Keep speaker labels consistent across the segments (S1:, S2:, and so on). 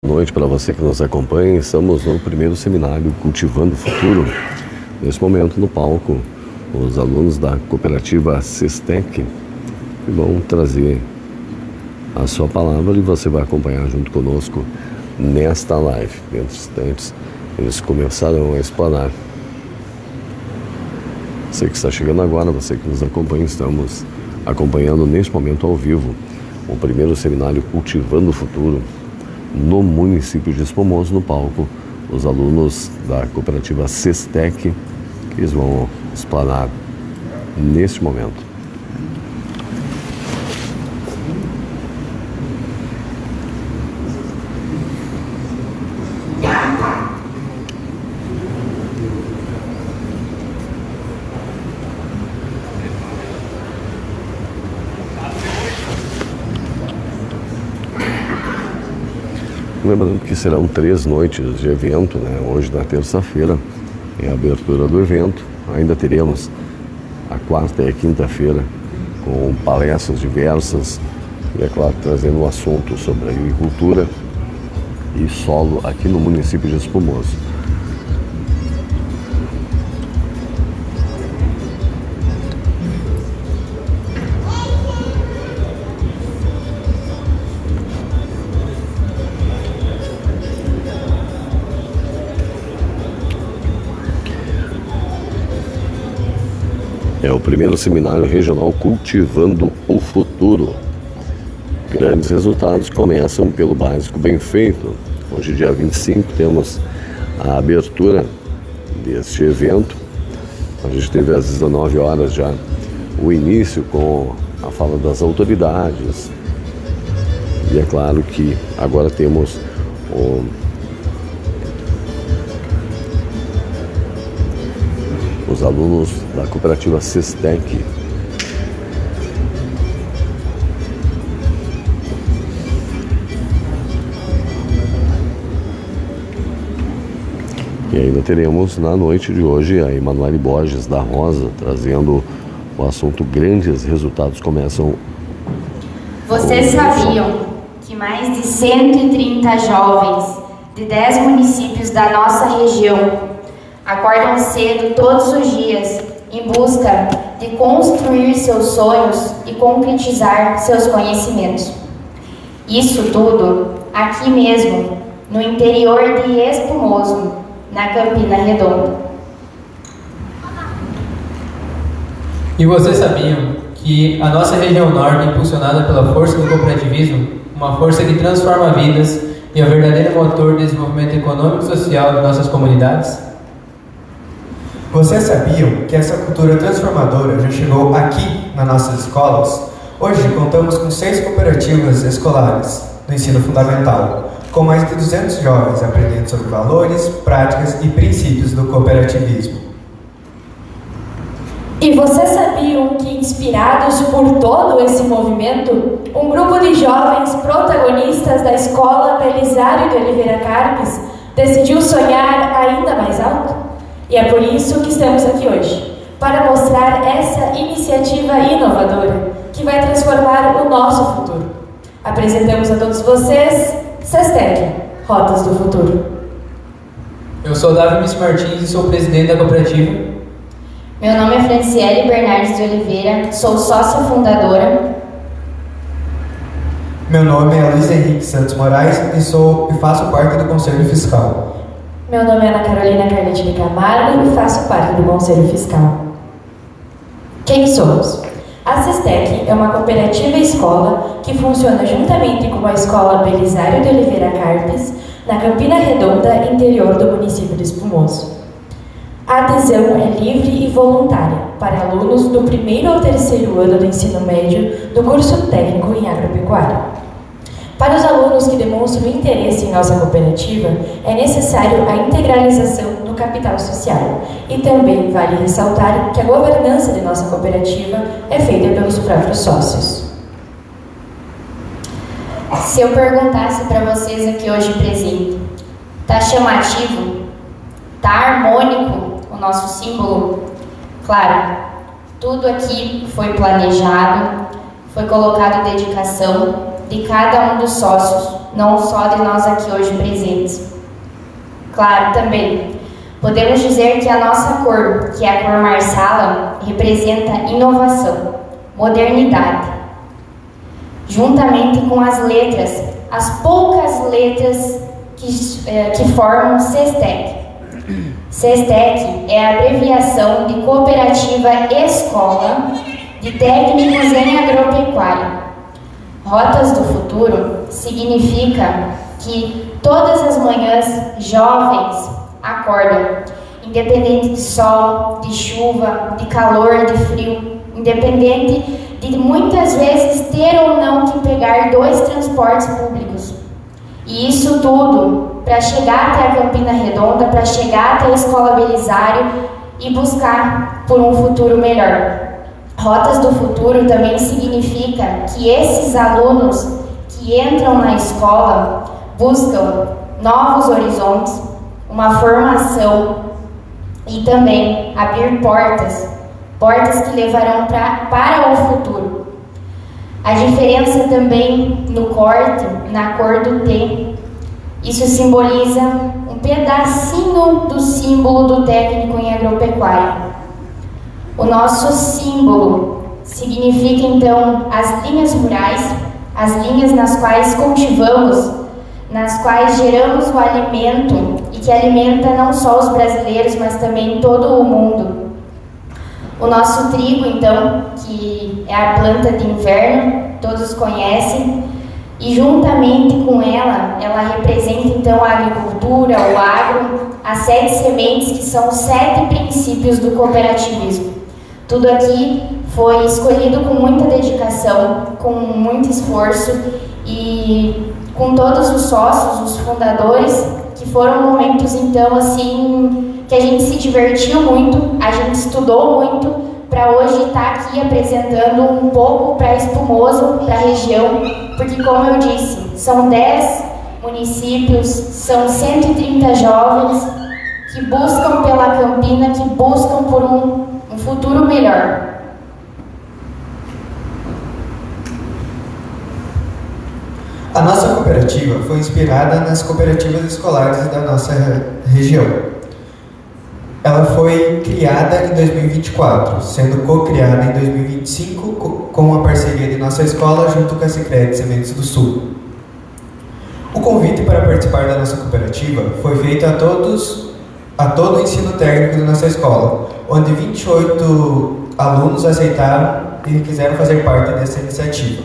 S1: Boa noite para você que nos acompanha. Estamos no primeiro seminário Cultivando o Futuro. Nesse momento, no palco, os alunos da cooperativa Sestec vão trazer a sua palavra e você vai acompanhar junto conosco nesta live. Dentro de instantes, eles começarão a explanar. Você que está chegando agora, você que nos acompanha, estamos acompanhando neste momento ao vivo o primeiro seminário Cultivando o Futuro no município de Espumoso. No palco, os alunos da cooperativa Sestec, que eles vão explanar neste momento. Lembrando que serão 3 noites de evento, né? Hoje, na terça-feira, é a abertura do evento. Ainda teremos a quarta e a quinta-feira com palestras diversas e, é claro, trazendo um assunto sobre agricultura e solo aqui no município de Espumoso. É o primeiro seminário regional Cultivando o Futuro. Grandes resultados começam pelo básico bem feito. Hoje, dia 25, temos a abertura deste evento. A gente teve às 19 horas já o início com a fala das autoridades. E é claro que agora temos os alunos da cooperativa Sestec. E ainda teremos na noite de hoje a Emanuele Borges da Rosa trazendo o assunto Grandes Resultados Começam.
S2: Vocês sabiam que mais de 130 jovens de 10 municípios da nossa região acordam cedo todos os dias em busca de construir seus sonhos e concretizar seus conhecimentos? Isso tudo aqui mesmo, no interior de Espumoso, na Campina Redonda.
S3: E vocês sabiam que a nossa região norte é impulsionada pela força do cooperativismo, uma força que transforma vidas e é o verdadeiro motor de desenvolvimento econômico e social de nossas comunidades?
S4: Vocês sabiam que essa cultura transformadora já chegou aqui nas nossas escolas? Hoje contamos com 6 cooperativas escolares do ensino fundamental, com mais de 200 jovens aprendendo sobre valores, práticas e princípios do cooperativismo.
S5: E vocês sabiam que, inspirados por todo esse movimento, um grupo de jovens protagonistas da Escola Belisário de Oliveira Carpes decidiu sonhar ainda mais alto? E é por isso que estamos aqui hoje, para mostrar essa iniciativa inovadora que vai transformar o nosso futuro. Apresentamos a todos vocês Sestec, Rotas do Futuro.
S3: Eu sou Davi Miss Martins e sou presidente da cooperativa.
S2: Meu nome é Franciele Bernardes de Oliveira, sou sócia fundadora.
S4: Meu nome é Luiz Henrique Santos Moraes e faço parte do Conselho Fiscal.
S5: Meu nome é Ana Carolina Carlete de Camargo e faço parte do Conselho Fiscal. Quem somos? A Sestec é uma cooperativa escola que funciona juntamente com a Escola Belisário de Oliveira Carpes, na Campina Redonda, interior do município de Espumoso. A adesão é livre e voluntária para alunos do 1º ao 3º ano do ensino médio do curso técnico em agropecuária. Para os alunos que demonstram interesse em nossa cooperativa, é necessário a integralização do capital social. E também vale ressaltar que a governança de nossa cooperativa é feita pelos próprios sócios.
S2: Se eu perguntasse para vocês aqui hoje presente, tá chamativo? Tá harmônico o nosso símbolo? Claro, tudo aqui foi planejado, foi colocado dedicação de cada um dos sócios, não só de nós aqui hoje presentes. Claro, também podemos dizer que a nossa cor, que é a cor marsala, representa inovação, modernidade. Juntamente com as letras, as poucas letras que formam SESTEC. SESTEC é a abreviação de Cooperativa Escola de Técnicos em Agropecuária. Rotas do Futuro significa que todas as manhãs jovens acordam, independente de sol, de chuva, de calor, de frio, independente de muitas vezes ter ou não que pegar 2 transportes públicos. E isso tudo para chegar até a Campina Redonda, para chegar até a Escola Belisário e buscar por um futuro melhor. Rotas do Futuro também significa que esses alunos que entram na escola buscam novos horizontes, uma formação e também abrir portas que levarão para o futuro. A diferença também no corte, na cor do T, isso simboliza um pedacinho do símbolo do técnico em agropecuária. O nosso símbolo significa então as linhas rurais, as linhas nas quais cultivamos, nas quais geramos o alimento e que alimenta não só os brasileiros, mas também todo o mundo. O nosso trigo, então, que é a planta de inverno, todos conhecem, e juntamente com ela representa então a agricultura, o agro, as 7 sementes, que são os 7 princípios do cooperativismo. Tudo aqui foi escolhido com muita dedicação, com muito esforço e com todos os sócios, os fundadores, que foram momentos então assim que a gente se divertiu muito, a gente estudou muito para hoje estar aqui apresentando um pouco para Espumoso, para a região, porque como eu disse, são 10 municípios, são 130 jovens que buscam pela Campina, que buscam por um futuro melhor.
S4: A nossa cooperativa foi inspirada nas cooperativas escolares da nossa região. Ela foi criada em 2024, sendo co-criada em 2025 com a parceria de nossa escola junto com a Sicredi Sementes do Sul. O convite para participar da nossa cooperativa foi feito a todo o ensino técnico da nossa escola, onde 28 alunos aceitaram e quiseram fazer parte dessa iniciativa.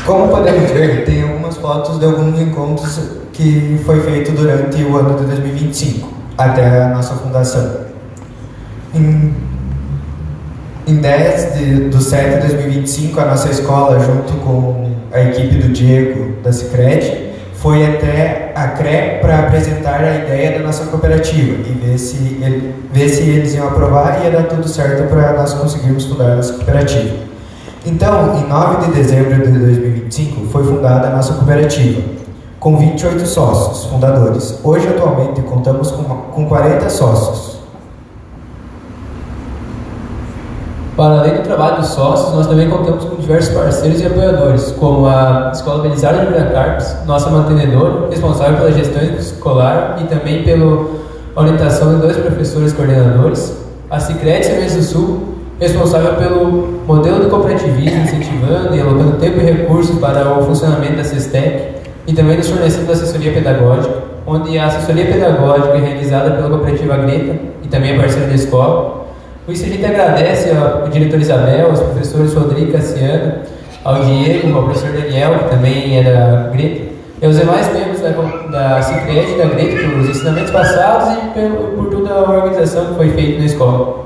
S4: Como podemos ver, tem algumas fotos de alguns encontros que foi feito durante o ano de 2025, até a nossa fundação. Em 10/7/2025, a nossa escola, junto com a equipe do Diego, da Sicredi, foi até a CRE para apresentar a ideia da nossa cooperativa e ver se eles iam aprovar e ia dar tudo certo para nós conseguirmos fundar a nossa cooperativa. Então, em 9 de dezembro de 2025, foi fundada a nossa cooperativa, com 28 sócios fundadores. Hoje, atualmente, contamos com 40 sócios.
S3: Para além do trabalho dos sócios, nós também contamos com diversos parceiros e apoiadores, como a Escola Belisário de Viracarpes, nossa mantenedora, responsável pela gestão escolar e também pela orientação de 2 professores coordenadores, a Sicredi Sementes do Sul, responsável pelo modelo de cooperativismo, incentivando e alocando tempo e recursos para o funcionamento da SESTEC, e também nos fornecendo assessoria pedagógica, onde a assessoria pedagógica é realizada pela cooperativa Greta e também é parceira da escola. Por isso a gente agradece ao diretor Isabel, aos professores Rodrigo e Cassiano, ao Diego, ao professor Daniel, que também é da Greta, e aos demais membros da Sicredi e da Greta pelos ensinamentos passados e por toda a organização que foi feita na escola.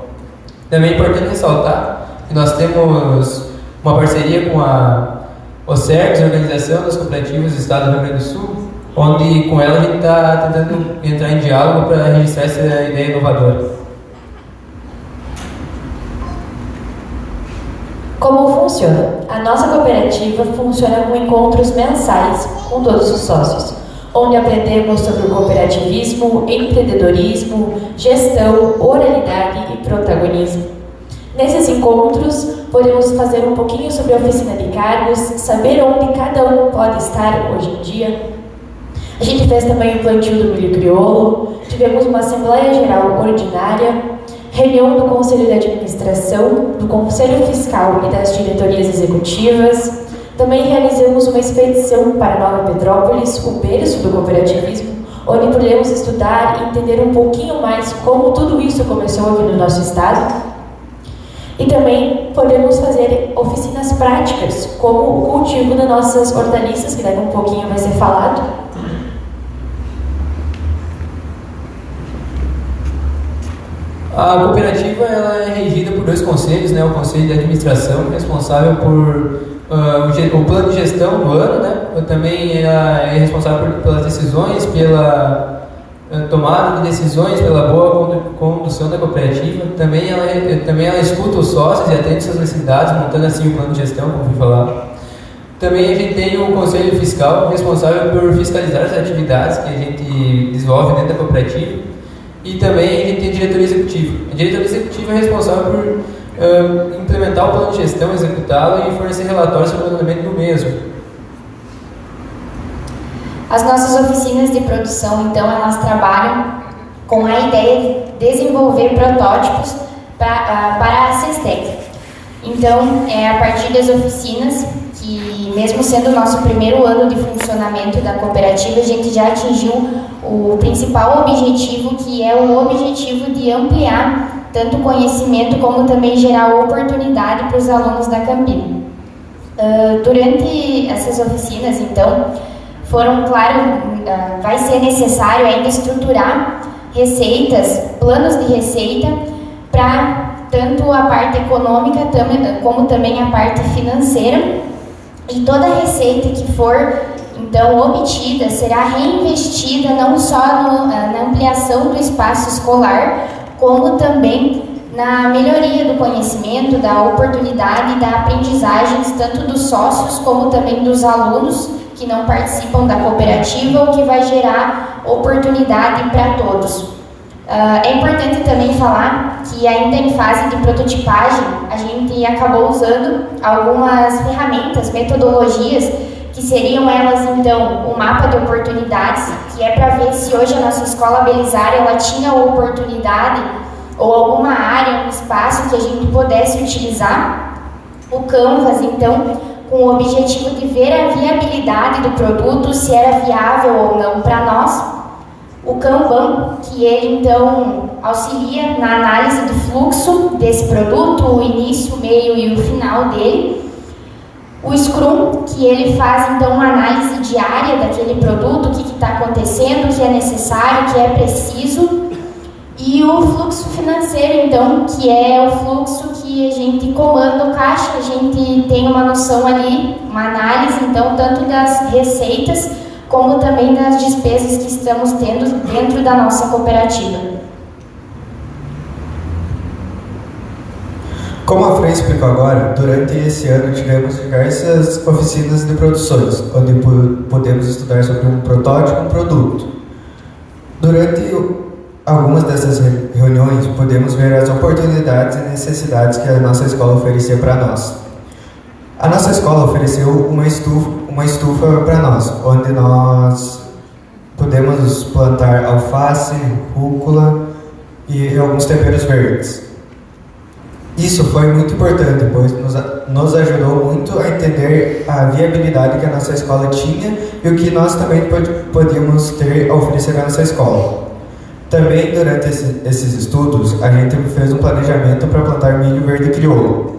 S3: Também é importante ressaltar que nós temos uma parceria com a OCERGS, Organização das Cooperativas do Estado do Rio Grande do Sul, onde com ela a gente está tentando entrar em diálogo para registrar essa ideia inovadora.
S5: Como funciona? A nossa cooperativa funciona com encontros mensais com todos os sócios, onde aprendemos sobre o cooperativismo, empreendedorismo, gestão, oralidade e protagonismo. Nesses encontros, podemos fazer um pouquinho sobre a oficina de cargos, saber onde cada um pode estar hoje em dia. A gente fez também o plantio do milho crioulo, tivemos uma Assembleia Geral Ordinária, reunião do Conselho de Administração, do Conselho Fiscal e das diretorias executivas. Também realizamos uma expedição para Nova Petrópolis, o berço do cooperativismo, onde pudemos estudar e entender um pouquinho mais como tudo isso começou aqui no nosso estado. E também podemos fazer oficinas práticas, como o cultivo das nossas hortaliças, que daqui a um pouquinho vai ser falado.
S3: A cooperativa ela é regida por 2 conselhos, né? O Conselho de Administração, responsável por o plano de gestão do ano, né? Também ela é responsável pelas decisões, pela tomada de decisões, pela boa condução da cooperativa. Também ela escuta os sócios e atende suas necessidades, montando assim o plano de gestão, como fui falar. Também a gente tem o Conselho Fiscal, responsável por fiscalizar as atividades que a gente desenvolve dentro da cooperativa. E também a gente tem a diretoria executiva. A diretoria executiva é responsável por implementar o plano de gestão, executá-lo e fornecer relatórios sobre o andamento do mesmo.
S2: As nossas oficinas de produção, então, elas trabalham com a ideia de desenvolver protótipos para a SESTEC. Então, é a partir das oficinas que, mesmo sendo o nosso primeiro ano de funcionamento da cooperativa, a gente já atingiu o principal objetivo, que é o objetivo de ampliar tanto o conhecimento como também gerar oportunidade para os alunos da Campina. Durante essas oficinas, então, vai ser necessário ainda estruturar receitas, planos de receita, para tanto a parte econômica como também a parte financeira. E toda receita que for, então, obtida será reinvestida não só na ampliação do espaço escolar, como também na melhoria do conhecimento, da oportunidade e da aprendizagem, tanto dos sócios como também dos alunos que não participam da cooperativa, o que vai gerar oportunidade para todos. É importante também falar que ainda em fase de prototipagem, a gente acabou usando algumas ferramentas, metodologias, que seriam elas então o mapa de oportunidades, que é para ver se hoje a nossa escola Belisário ela tinha oportunidade ou alguma área, um espaço que a gente pudesse utilizar. O Canvas, então, com o objetivo de ver a viabilidade do produto, se era viável ou não para nós. O Kanban, que ele então auxilia na análise do fluxo desse produto, o início, o meio e o final dele. O Scrum, que ele faz então uma análise diária daquele produto, o que está acontecendo, o que é necessário, o que é preciso. E o fluxo financeiro, então, que é o fluxo que a gente comanda o caixa, a gente tem uma noção ali, uma análise, então, tanto das receitas, como também das despesas que estamos tendo dentro da nossa cooperativa.
S4: Como a Fran explicou agora, durante esse ano tivemos diversas oficinas de produções, onde pudemos estudar sobre um protótipo e um produto. Durante algumas dessas reuniões, podemos ver as oportunidades e necessidades que a nossa escola oferecia para nós. A nossa escola ofereceu uma estufa para nós, onde nós podemos plantar alface, rúcula e alguns temperos verdes. Isso foi muito importante, pois nos ajudou muito a entender a viabilidade que a nossa escola tinha e o que nós também podíamos ter a oferecer à nossa escola. Também, durante esses estudos, a gente fez um planejamento para plantar milho verde crioulo,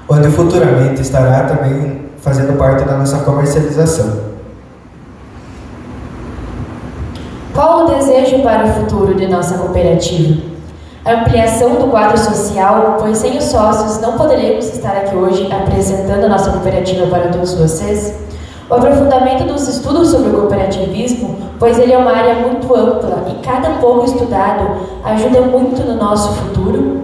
S4: onde futuramente estará também fazendo parte da nossa comercialização.
S5: Qual o desejo para o futuro de nossa cooperativa? A ampliação do quadro social, pois sem os sócios não poderíamos estar aqui hoje apresentando a nossa cooperativa para todos vocês. O aprofundamento dos estudos sobre o cooperativismo, pois ele é uma área muito ampla e cada pouco estudado ajuda muito no nosso futuro.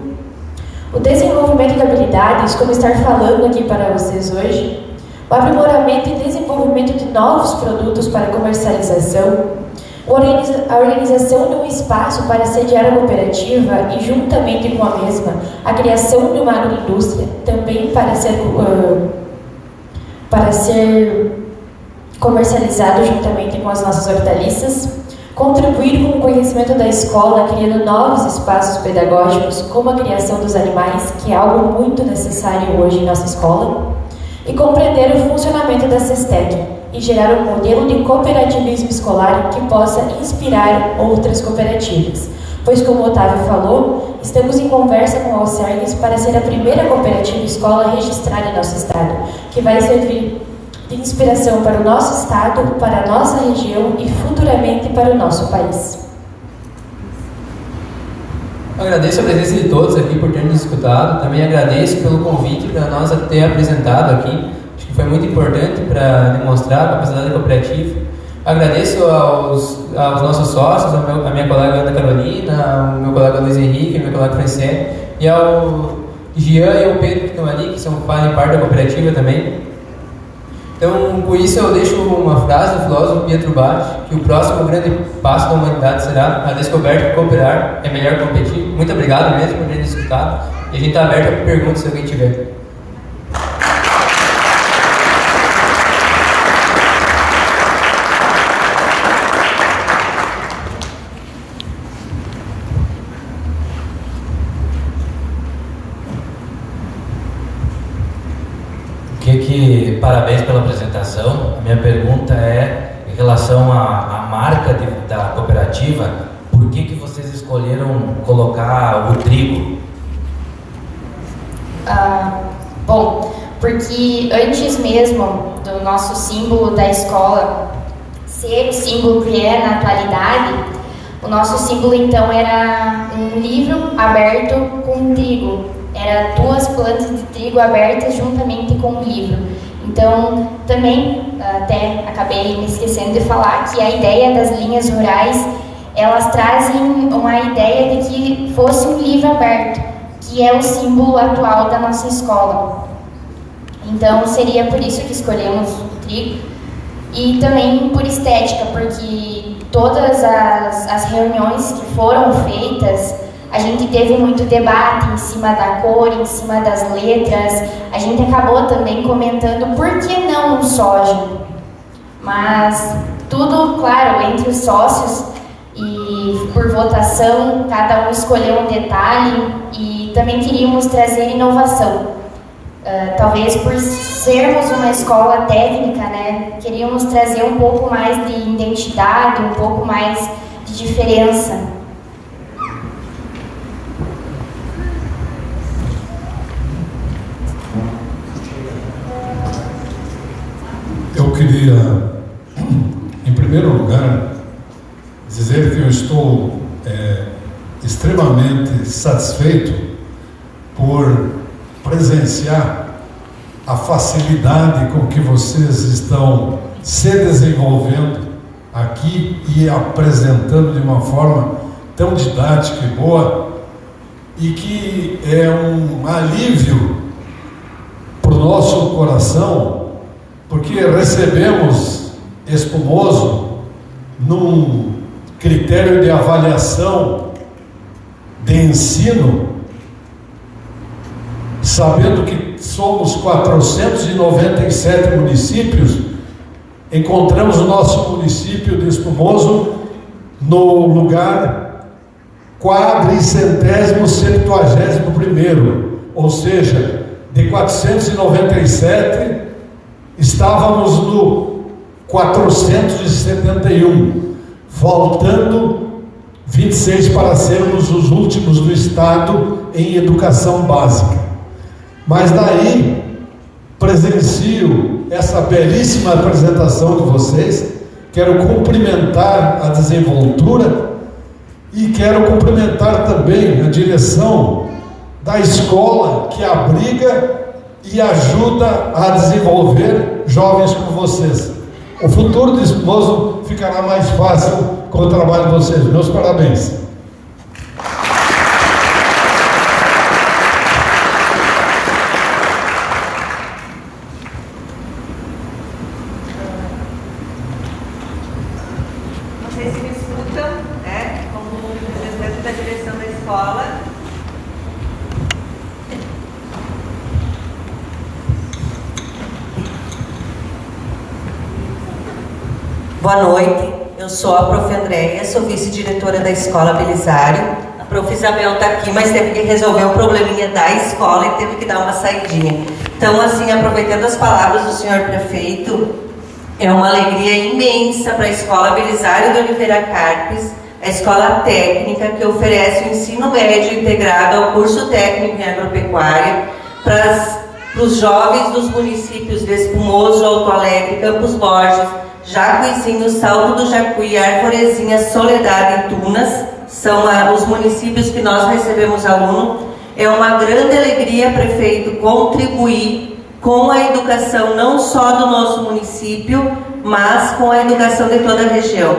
S5: O desenvolvimento de habilidades, como estar falando aqui para vocês hoje. O aprimoramento e desenvolvimento de novos produtos para comercialização. A organização de um espaço para sediar a cooperativa e, juntamente com a mesma, a criação de uma agroindústria, também para ser comercializado juntamente com as nossas hortaliças, contribuir com o conhecimento da escola, criando novos espaços pedagógicos, como a criação dos animais, que é algo muito necessário hoje em nossa escola, e compreender o funcionamento da SESTEC e gerar um modelo de cooperativismo escolar que possa inspirar outras cooperativas. Pois, como o Otávio falou, estamos em conversa com a Alcergues para ser a primeira cooperativa escola registrada em nosso estado, que vai servir de inspiração para o nosso estado, para a nossa região e futuramente para o nosso país.
S3: Agradeço a presença de todos aqui por terem nos escutado. Também agradeço pelo convite para nós ter apresentado aqui. Acho que foi muito importante para demonstrar a capacidade da cooperativa. Agradeço aos nossos sócios, a minha colega Ana Carolina, ao meu colega Luiz Henrique, ao meu colega Franciele, e ao Jean e ao Pedro que estão ali, que fazem parte da cooperativa também. Então, com isso eu deixo uma frase do filósofo Pietro Batti, que o próximo grande passo da humanidade será a descoberta que cooperar é melhor que competir. Muito obrigado mesmo por terem escutado, e a gente está aberto a perguntas se alguém tiver.
S6: Parabéns pela apresentação. A minha pergunta é em relação à marca da cooperativa. Por que vocês escolheram colocar o trigo?
S2: Bom, porque antes mesmo do nosso símbolo da escola ser o símbolo que é na atualidade, o nosso símbolo então era um livro aberto com trigo. Era 2 plantas de trigo abertas juntamente com o livro. Então, também, até acabei me esquecendo de falar que a ideia das linhas rurais, elas trazem uma ideia de que fosse um livro aberto, que é o símbolo atual da nossa escola. Então, seria por isso que escolhemos o trigo. E também por estética, porque todas as reuniões que foram feitas, a gente teve muito debate em cima da cor, em cima das letras. A gente acabou também comentando por que não um soja. Mas tudo, claro, entre os sócios e por votação, cada um escolheu um detalhe e também queríamos trazer inovação. Talvez por sermos uma escola técnica, né, queríamos trazer um pouco mais de identidade, um pouco mais de diferença.
S7: Eu queria, em primeiro lugar, dizer que eu estou extremamente satisfeito por presenciar a facilidade com que vocês estão se desenvolvendo aqui e apresentando de uma forma tão didática e boa, e que é um alívio para o nosso coração, porque recebemos Espumoso num critério de avaliação de ensino, sabendo que somos 497 municípios, encontramos o nosso município de Espumoso no lugar 471º, ou seja, de 497 estávamos no 471, faltando 26 para sermos os últimos do estado em educação básica. Mas daí presencio essa belíssima apresentação de vocês. Quero cumprimentar a desenvoltura e quero cumprimentar também a direção da escola que abriga e ajuda a desenvolver jovens como vocês. O futuro de Espumoso ficará mais fácil com o trabalho de vocês. Meus parabéns.
S8: sei se me escutam, né? Como representante da direção da escola. Boa noite, eu sou a prof. Andréia, sou vice-diretora da Escola Belisário. A prof. Isabel está aqui, mas teve que resolver um probleminha da escola e teve que dar uma saidinha. Então, assim, aproveitando as palavras do senhor prefeito, é uma alegria imensa para a Escola Belisário de Oliveira Carpes, a escola técnica que oferece o ensino médio integrado ao curso técnico em agropecuária para os jovens dos municípios de Espumoso, Alto Alegre, Campos Borges, Jacuizinho, Salto do Jacuí, Arvorezinha, Soledade e Tunas. São os municípios que nós recebemos aluno. É uma grande alegria, prefeito, contribuir com a educação não só do nosso município, mas com a educação de toda a região.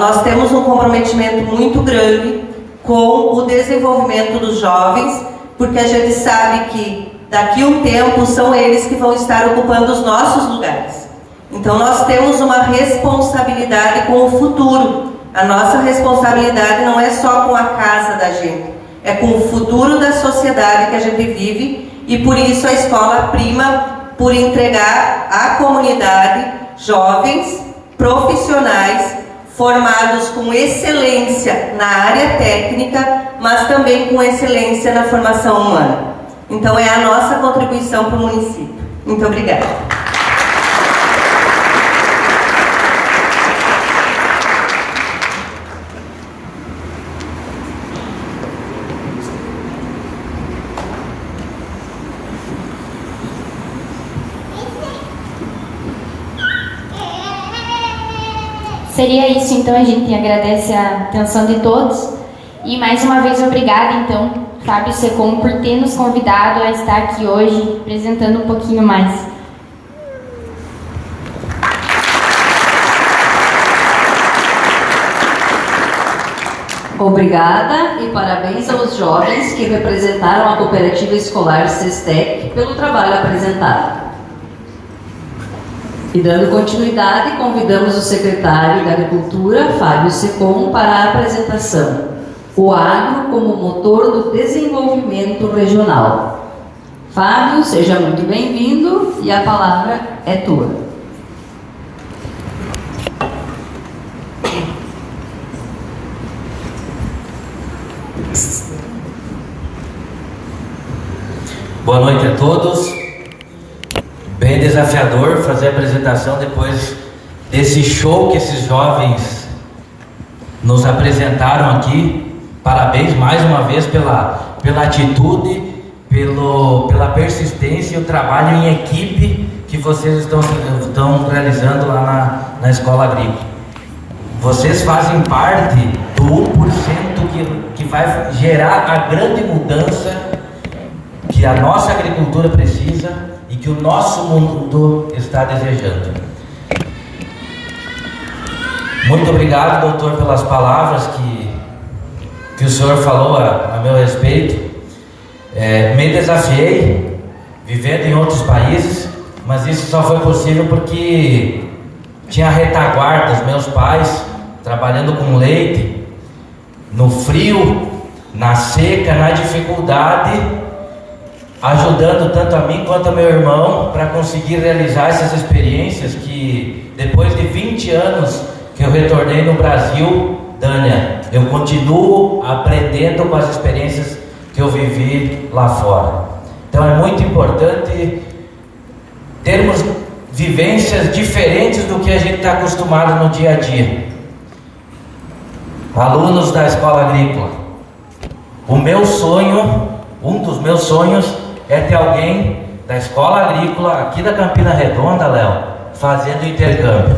S8: Nós temos um comprometimento muito grande com o desenvolvimento dos jovens, porque a gente sabe que daqui a um tempo são eles que vão estar ocupando os nossos lugares. Então nós temos uma responsabilidade com o futuro. A nossa responsabilidade não é só com a casa da gente, é com o futuro da sociedade que a gente vive, e por isso a escola prima por entregar à comunidade jovens profissionais formados com excelência na área técnica, mas também com excelência na formação humana. Então é a nossa contribuição para o município. Muito obrigada.
S2: Seria isso, então. A gente agradece a atenção de todos e mais uma vez obrigada, então, Fábio Secom, por ter nos convidado a estar aqui hoje apresentando um pouquinho mais.
S9: Obrigada e parabéns aos jovens que representaram a Cooperativa Escolar SESTEC pelo trabalho apresentado. E dando continuidade, convidamos o secretário da Agricultura, Fábio Secom, para a apresentação. O agro como motor do desenvolvimento regional. Fábio, seja muito bem-vindo e a palavra é tua.
S6: Boa noite a todos. Bem desafiador fazer a apresentação depois desse show que esses jovens nos apresentaram aqui. Parabéns mais uma vez pela atitude, pela persistência e o trabalho em equipe que vocês estão realizando lá na Escola Agrícola. Vocês fazem parte do 1% que vai gerar a grande mudança que a nossa agricultura precisa e que o nosso mundo está desejando. Muito obrigado, doutor, pelas palavras que o senhor falou a meu respeito. Me desafiei vivendo em outros países, mas isso só foi possível porque tinha a retaguarda dos meus pais trabalhando com leite, no frio, na seca, na dificuldade, ajudando tanto a mim quanto a meu irmão para conseguir realizar essas experiências que depois de 20 anos que eu retornei no Brasil, Dânia, eu continuo aprendendo com as experiências que eu vivi lá fora. Então é muito importante termos vivências diferentes do que a gente está acostumado no dia a dia. Alunos da Escola Agrícola, o meu sonho, um dos meus sonhos é ter alguém da Escola Agrícola aqui da Campina Redonda, Léo, fazendo intercâmbio.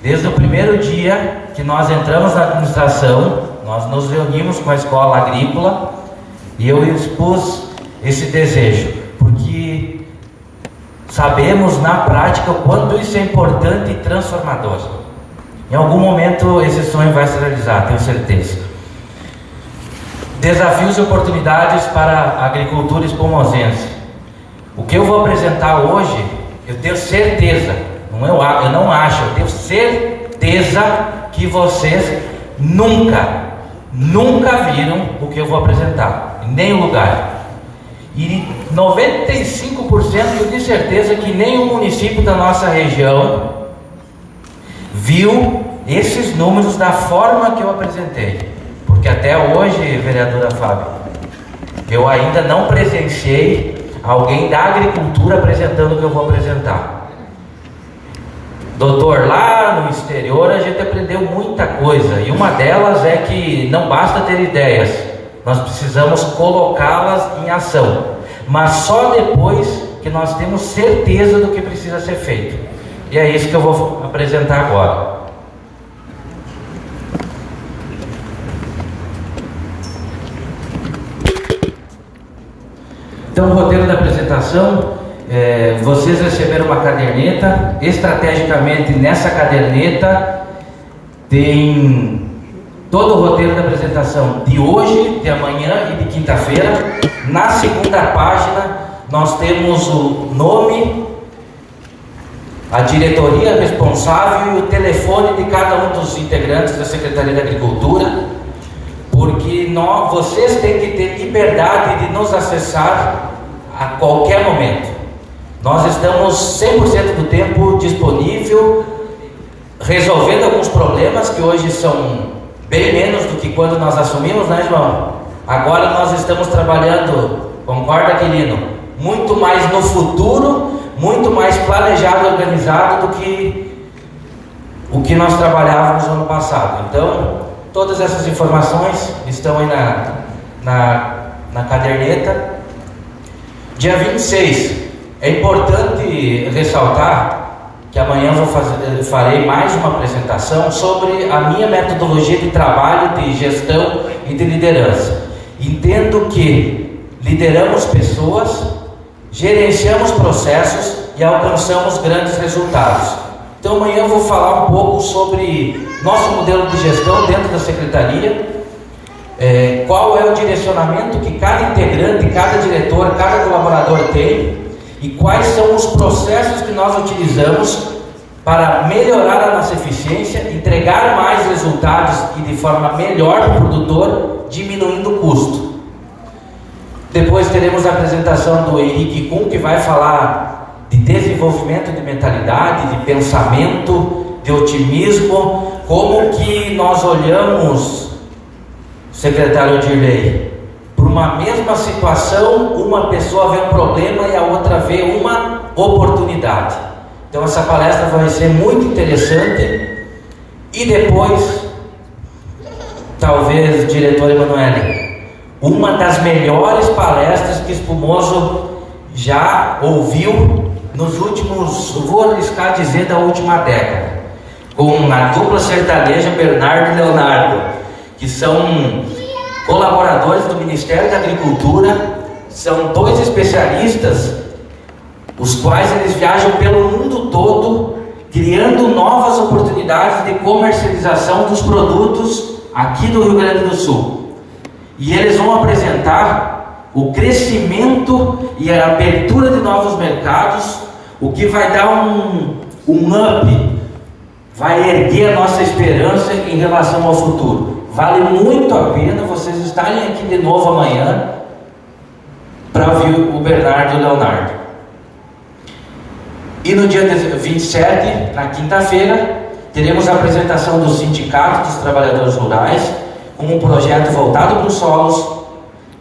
S6: Desde o primeiro dia que nós entramos na administração, nós nos reunimos com a Escola Agrícola e eu expus esse desejo, porque sabemos na prática o quanto isso é importante e transformador. Em algum momento esse sonho vai se realizar, tenho certeza. Desafios e oportunidades para a agricultura espumosense. O que eu vou apresentar hoje, eu tenho certeza, eu não acho, eu tenho certeza certeza que vocês nunca viram o que eu vou apresentar, em nenhum lugar. E 95% de certeza que nenhum município da nossa região viu esses números da forma que eu apresentei. Porque até hoje, vereadora Fábio, eu ainda não presenciei alguém da agricultura apresentando o que eu vou apresentar. Doutor, lá no exterior a gente aprendeu muita coisa, e uma delas é que não basta ter ideias, nós precisamos colocá-las em ação, mas só depois que nós temos certeza do que precisa ser feito. E é isso que eu vou apresentar agora. Então, o roteiro da apresentação, vocês receberam uma caderneta. Estrategicamente, nessa caderneta tem todo o roteiro da apresentação de hoje, de amanhã e de quinta-feira. Na segunda página nós temos o nome, a diretoria responsável e o telefone de cada um dos integrantes da Secretaria da Agricultura, porque vocês têm que ter liberdade de nos acessar a qualquer momento. Nós estamos 100% do tempo disponível, resolvendo alguns problemas que hoje são bem menos do que quando nós assumimos, né, João? Agora nós estamos trabalhando, concorda, Aquilino? Muito mais no futuro, muito mais planejado e organizado do que o que nós trabalhávamos no ano passado. Então, todas essas informações estão aí na caderneta. Dia 26, é importante ressaltar que amanhã eu farei mais uma apresentação sobre a minha metodologia de trabalho, de gestão e de liderança. Entendo que lideramos pessoas, gerenciamos processos e alcançamos grandes resultados. Então amanhã eu vou falar um pouco sobre nosso modelo de gestão dentro da Secretaria, qual é o direcionamento que cada integrante, cada diretor, cada colaborador tem e quais são os processos que nós utilizamos para melhorar a nossa eficiência, entregar mais resultados e de forma melhor para o produtor, diminuindo o custo. Depois teremos a apresentação do Henrique Kuhn, que vai falar de desenvolvimento de mentalidade, de pensamento, de otimismo, como que nós olhamos, secretário Dirley, por uma mesma situação, uma pessoa vê um problema e a outra vê uma oportunidade. Então essa palestra vai ser muito interessante. E depois, talvez, diretor Emanuele, uma das melhores palestras que Espumoso já ouviu nos últimos, vou arriscar dizer, da última década, com a dupla sertaneja Bernardo e Leonardo, que são colaboradores do Ministério da Agricultura, são dois especialistas, os quais eles viajam pelo mundo todo, criando novas oportunidades de comercialização dos produtos aqui do Rio Grande do Sul. E eles vão apresentar o crescimento e a abertura de novos mercados, o que vai dar um up, vai erguer a nossa esperança em relação ao futuro. Vale muito a pena vocês estarem aqui de novo amanhã para ouvir o Bernardo e o Leonardo. E no dia 27, na quinta-feira, teremos a apresentação do Sindicato dos Trabalhadores Rurais, com um projeto voltado para os solos.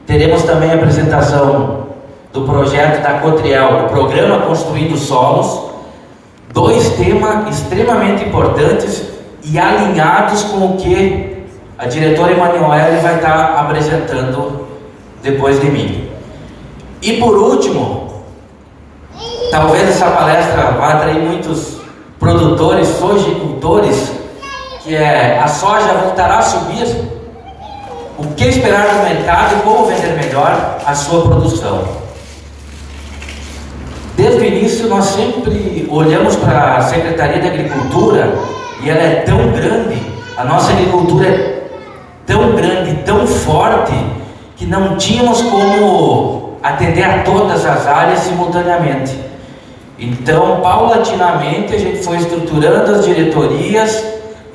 S6: Teremos também a apresentação do projeto da Cotriel, o programa Construindo Solos. Dois temas extremamente importantes e alinhados com o que a diretora Emanuele vai estar apresentando depois de mim. E por último, talvez essa palestra vá atrair muitos produtores, sojicultores, que é a soja voltará a subir, o que esperar do mercado e como vender melhor a sua produção. Desde o início nós sempre olhamos para a Secretaria da Agricultura e ela é tão grande, a nossa agricultura é tão grande, tão forte, que não tínhamos como atender a todas as áreas simultaneamente. Então, paulatinamente, a gente foi estruturando as diretorias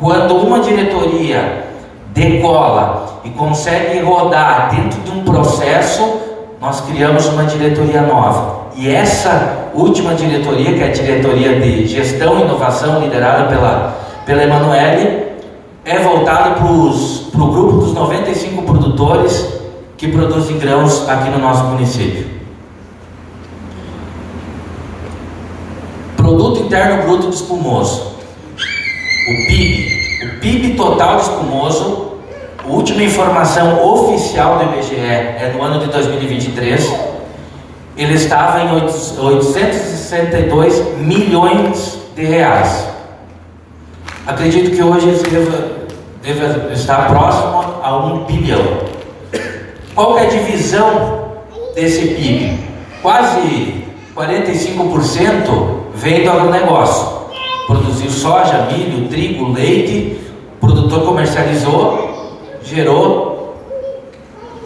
S6: quando uma diretoria decola e consegue rodar dentro de um processo, nós criamos uma diretoria nova. E essa última diretoria, que é a diretoria de gestão e inovação, liderada pela Emanuele, é voltada para o grupo dos 95 produtores que produzem grãos aqui no nosso município. Produto Interno Bruto de Espumoso, o PIB. O PIB total de espumoso, a última informação oficial do IBGE é no ano de 2023, ele estava em 862 milhões de reais. Acredito que hoje ele deva estar próximo a 1 bilhão. Qual que é a divisão desse PIB? Quase 45% vem do agronegócio. Produziu soja, milho, trigo, leite, o produtor comercializou, gerou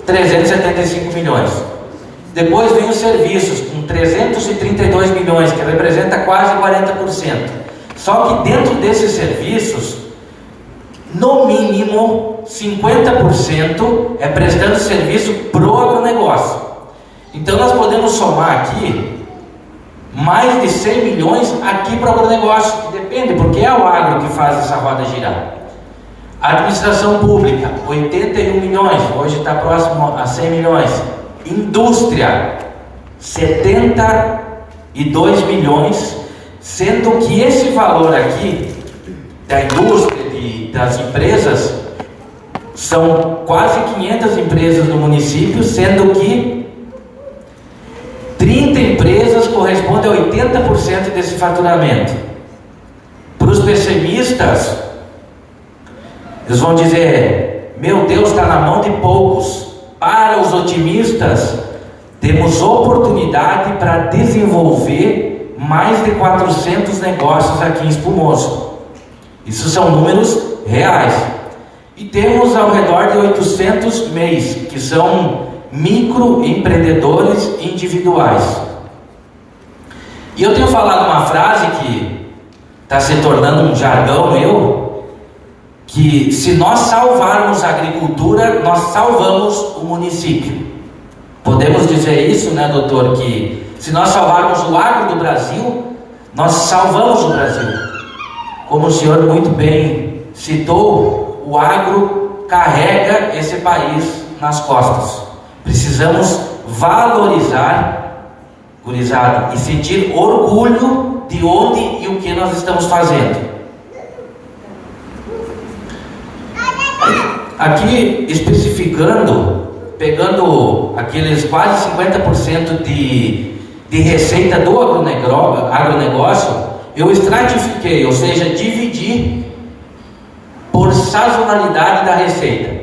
S6: 375 milhões. Depois vem os serviços, com 332 milhões, que representa quase 40%. Só que dentro desses serviços, no mínimo 50% é prestando serviço para o agronegócio. Então nós podemos somar aqui mais de 100 milhões aqui para o agronegócio, que depende, porque é o agro que faz essa roda girar. A administração pública, 81 milhões, hoje está próximo a 100 milhões. Indústria, 72 milhões, sendo que esse valor aqui, da indústria, das empresas, são quase 500 empresas no município, sendo que 30 empresas correspondem a 80% desse faturamento. Para os pessimistas, eles vão dizer: meu Deus, está na mão de poucos. Para os otimistas, temos oportunidade para desenvolver mais de 400 negócios aqui em Espumoso. Isso são números reais. E temos ao redor de 800 MEIs, que são microempreendedores individuais. E eu tenho falado uma frase que está se tornando um jargão meu, que se nós salvarmos a agricultura, nós salvamos o município. Podemos dizer isso, né, doutor? Que se nós salvarmos o agro do Brasil, nós salvamos o Brasil. Como o senhor muito bem citou, o agro carrega esse país nas costas. Precisamos valorizar, gurizada, e sentir orgulho de onde e o que nós estamos fazendo. Aqui, especificando, pegando aqueles quase 50% de receita do agronegócio, eu estratifiquei, ou seja, dividi por sazonalidade da receita.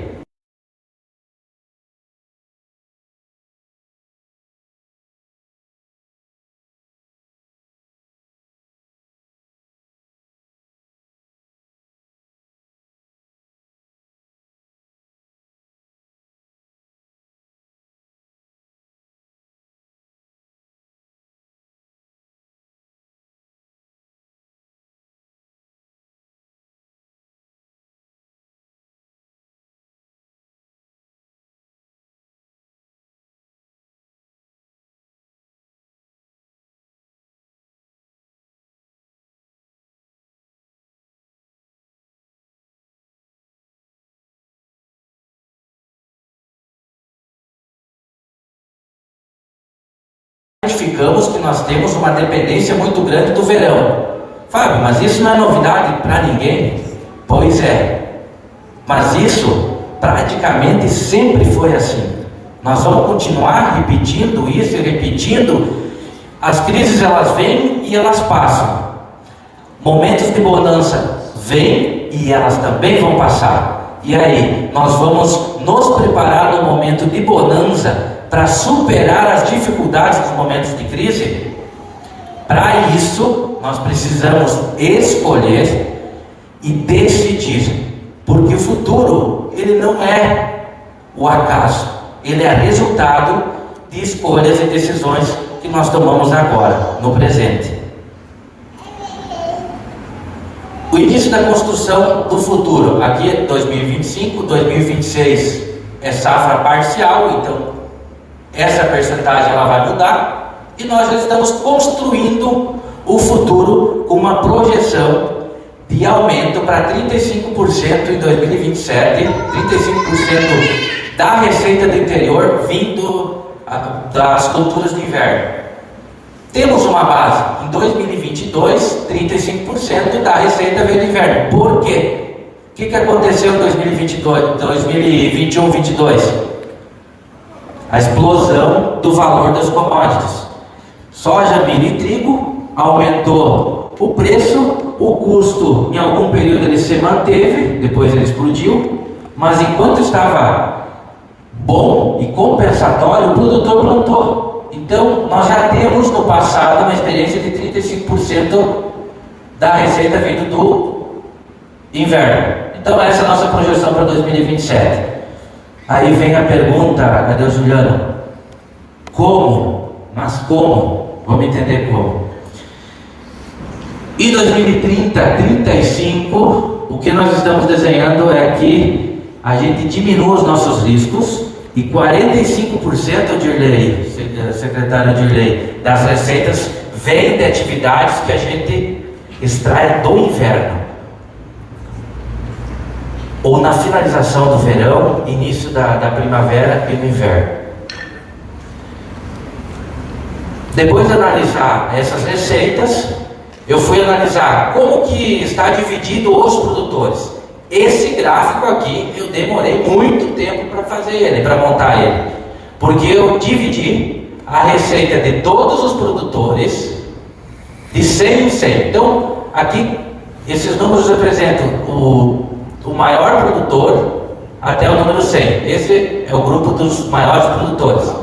S6: Identificamos que nós temos uma dependência muito grande do verão. Fábio, mas isso não é novidade para ninguém? Pois é, mas isso praticamente sempre foi assim. Nós vamos continuar repetindo isso e repetindo. As crises, elas vêm e elas passam. Momentos de bonança vêm e elas também vão passar. E aí, nós vamos nos preparar no momento de bonança para superar as dificuldades dos momentos de crise. Para isso, nós precisamos escolher e decidir, porque o futuro, ele não é o acaso, ele é resultado de escolhas e decisões que nós tomamos agora, no presente. O início da construção do futuro, aqui é 2025, 2026 é safra parcial, então essa percentagem ela vai mudar, e nós já estamos construindo o futuro com uma projeção de aumento para 35% em 2027, 35% da receita do interior vindo das culturas de inverno. Temos uma base, em 2022, 35% da receita veio do inverno. Por quê? O que aconteceu em 2021, 2022? A explosão do valor das commodities. Soja, milho e trigo aumentou o preço, o custo em algum período ele se manteve, depois ele explodiu, mas enquanto estava bom e compensatório, o produtor plantou. Então, nós já temos no passado uma experiência de 35% da receita vindo do inverno. Então, essa é a nossa projeção para 2027. Aí vem a pergunta, cadê o Juliano? Como? Mas como? Vamos entender como. Em 2030, 35, o que nós estamos desenhando é que a gente diminua os nossos riscos e 45%, Dirley, secretário Dirley, das receitas vem de atividades que a gente extrai do inverno, ou na finalização do verão, início da primavera e do inverno. Depois de analisar essas receitas, eu fui analisar como que está dividido os produtores. Esse gráfico aqui, eu demorei muito tempo para fazer ele, para montar ele, porque eu dividi a receita de todos os produtores de 100 em 100. Então, aqui, esses números representam o maior produtor até o número 100. Esse é o grupo dos maiores produtores.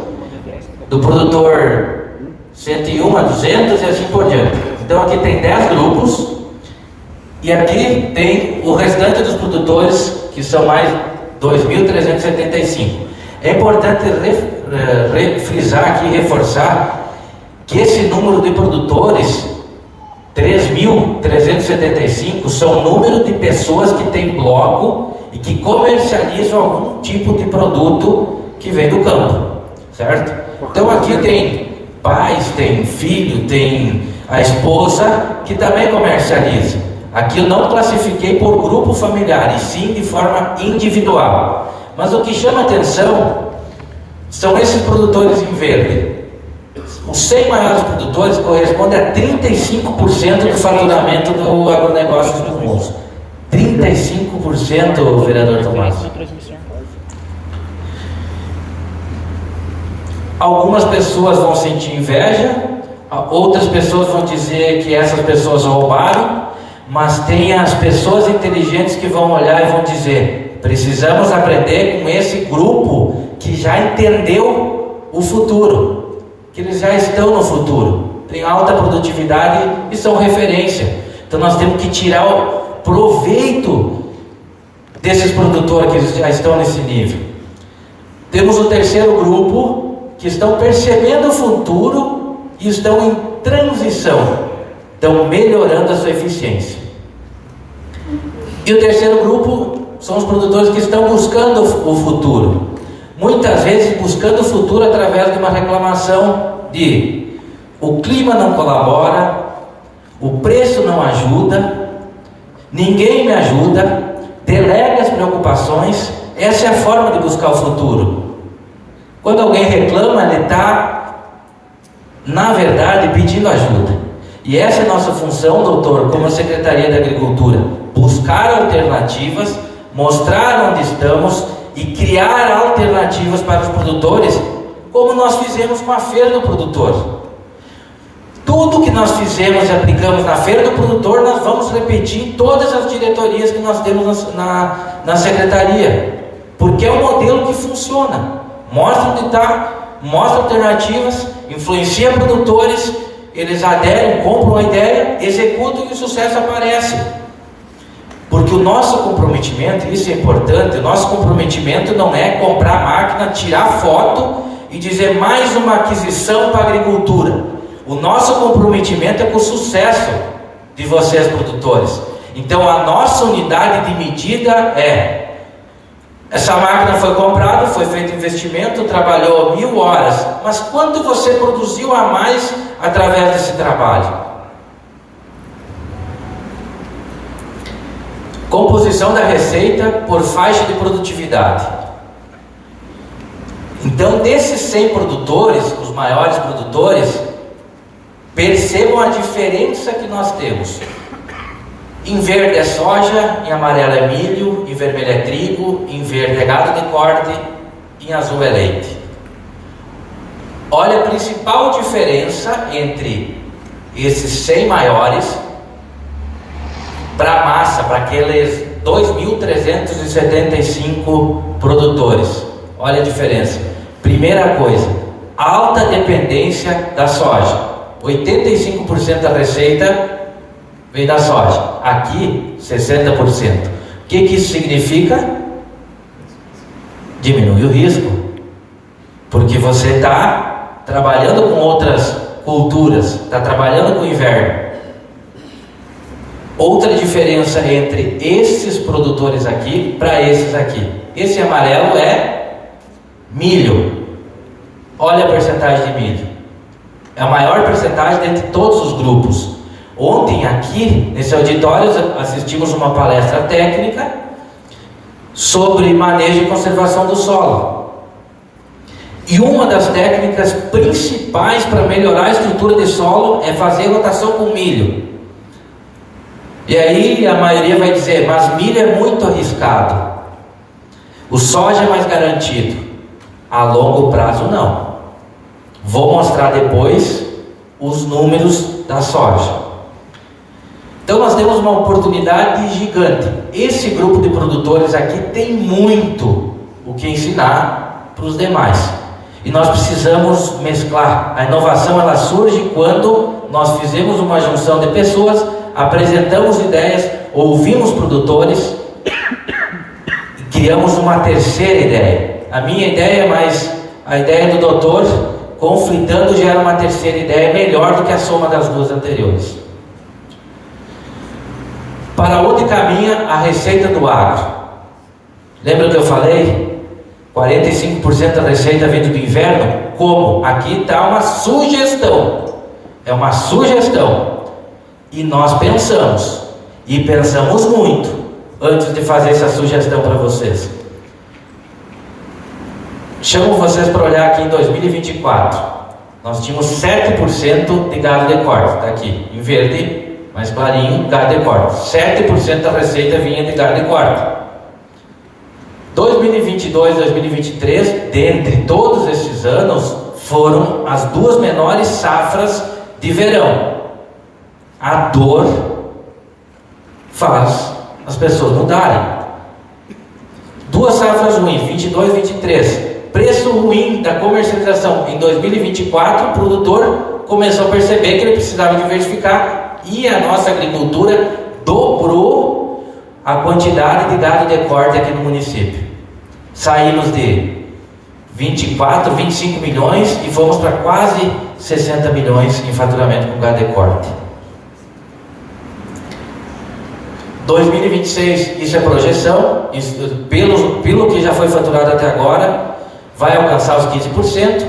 S6: Do produtor 101 a 200 e assim por diante. Então, aqui tem 10 grupos. E aqui tem o restante dos produtores, que são mais 2.375. É importante frisar aqui e reforçar que esse número de produtores, 3.375, são o número de pessoas que têm bloco e que comercializam algum tipo de produto que vem do campo, certo? Então aqui tem pais, tem filho, tem a esposa que também comercializa. Aqui eu não classifiquei por grupo familiar, e sim de forma individual. Mas o que chama atenção são esses produtores em verde. Os 100 maiores produtores correspondem a 35% do faturamento do agronegócio do Moço. 35%, vereador Tomás. Algumas pessoas vão sentir inveja, outras pessoas vão dizer que essas pessoas roubaram, mas tem as pessoas inteligentes que vão olhar e vão dizer: precisamos aprender com esse grupo que já entendeu o futuro, que eles já estão no futuro, tem alta produtividade e são referência. Então nós temos que tirar o proveito desses produtores que já estão nesse nível. Temos o terceiro grupo que estão percebendo o futuro e estão em transição, estão melhorando a sua eficiência. E o terceiro grupo são os produtores que estão buscando o futuro, muitas vezes buscando o futuro através de uma reclamação de: o clima não colabora, o preço não ajuda, ninguém me ajuda, delega as preocupações. Essa é a forma de buscar o futuro. Quando alguém reclama, ele está, na verdade, pedindo ajuda. E essa é a nossa função, doutor, como Secretaria da Agricultura: buscar alternativas, mostrar onde estamos e criar alternativas para os produtores, como nós fizemos com a Feira do Produtor. Tudo que nós fizemos e aplicamos na Feira do Produtor, nós vamos repetir em todas as diretorias que nós temos na Secretaria, porque é um modelo que funciona. Mostra onde está, mostra alternativas, influencia produtores, eles aderem, compram a ideia, executam e o sucesso aparece. Porque o nosso comprometimento, isso é importante, o nosso comprometimento não é comprar a máquina, tirar foto e dizer mais uma aquisição para a agricultura. O nosso comprometimento é com o sucesso de vocês, produtores. Então a nossa unidade de medida é: essa máquina foi comprada, foi feito investimento, trabalhou 1000 horas, mas quanto você produziu a mais através desse trabalho? Composição da receita por faixa de produtividade. Então, desses 100 produtores, os maiores produtores, percebam a diferença que nós temos. Em verde é soja, em amarelo é milho, em vermelho é trigo, em verde é gado de corte, em azul é leite. Olha a principal diferença entre esses 100 maiores para a massa, para aqueles 2.375 produtores. Olha a diferença. Primeira coisa, alta dependência da soja. 85% da receita vem da soja. Aqui, 60%. O que isso significa? Diminui o risco. Porque você está trabalhando com outras culturas, está trabalhando com o inverno. Outra diferença entre esses produtores aqui para esses aqui. Esse amarelo é milho. Olha a porcentagem de milho. É a maior porcentagem dentre todos os grupos. Ontem aqui, nesse auditório, assistimos uma palestra técnica sobre manejo e conservação do solo. E uma das técnicas principais para melhorar a estrutura de solo é fazer rotação com milho. E aí a maioria vai dizer, mas milho é muito arriscado. O soja é mais garantido. A longo prazo não. Vou mostrar depois os números da soja. Então nós temos uma oportunidade gigante. Esse grupo de produtores aqui tem muito o que ensinar para os demais. E nós precisamos mesclar. A inovação ela surge quando nós fizemos uma junção de pessoas, apresentamos ideias, ouvimos produtores e criamos uma terceira ideia. A minha ideia, mas a ideia do doutor, conflitando, gera uma terceira ideia melhor do que a soma das duas anteriores. Para onde caminha a receita do agro? Lembra que eu falei? 45% da receita vindo do inverno? Como? Aqui está uma sugestão. É uma sugestão. E nós pensamos. E pensamos muito antes de fazer essa sugestão para vocês. Chamo vocês para olhar aqui em 2024. Nós tínhamos 7% de gado de corte. Está aqui, em verde, mais clarinho, gado de corte. 7% da receita vinha de gado de corte. 2022 e 2023, dentre todos esses anos, foram as duas menores safras de verão. A dor faz as pessoas mudarem. Duas safras ruins, 22 e 23. Preço ruim da comercialização em 2024, o produtor começou a perceber que ele precisava diversificar e a nossa agricultura dobrou a quantidade de gado de corte aqui no município. Saímos de 24, 25 milhões e fomos para quase 60 milhões em faturamento com gado de corte. 2026, isso é projeção, isso, pelo que já foi faturado até agora, vai alcançar os 15%,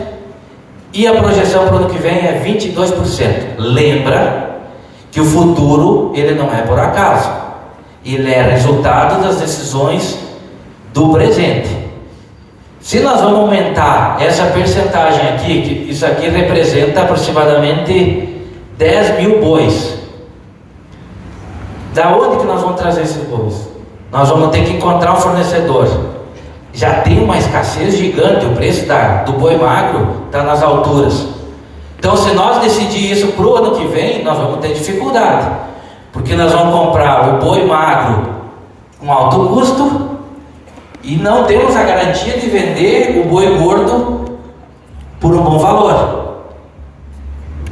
S6: e a projeção para o ano que vem é 22%. Lembra que o futuro, ele não é por acaso, ele é resultado das decisões do presente. Se nós vamos aumentar essa percentagem aqui, que isso aqui representa aproximadamente 10 mil bois, da onde que nós vamos trazer esses bois? Nós vamos ter que encontrar um fornecedor. Já tem uma escassez gigante, o preço do boi magro está nas alturas. Então, se nós decidir isso para o ano que vem, nós vamos ter dificuldade, porque nós vamos comprar o boi magro com alto custo e não temos a garantia de vender o boi gordo por um bom valor.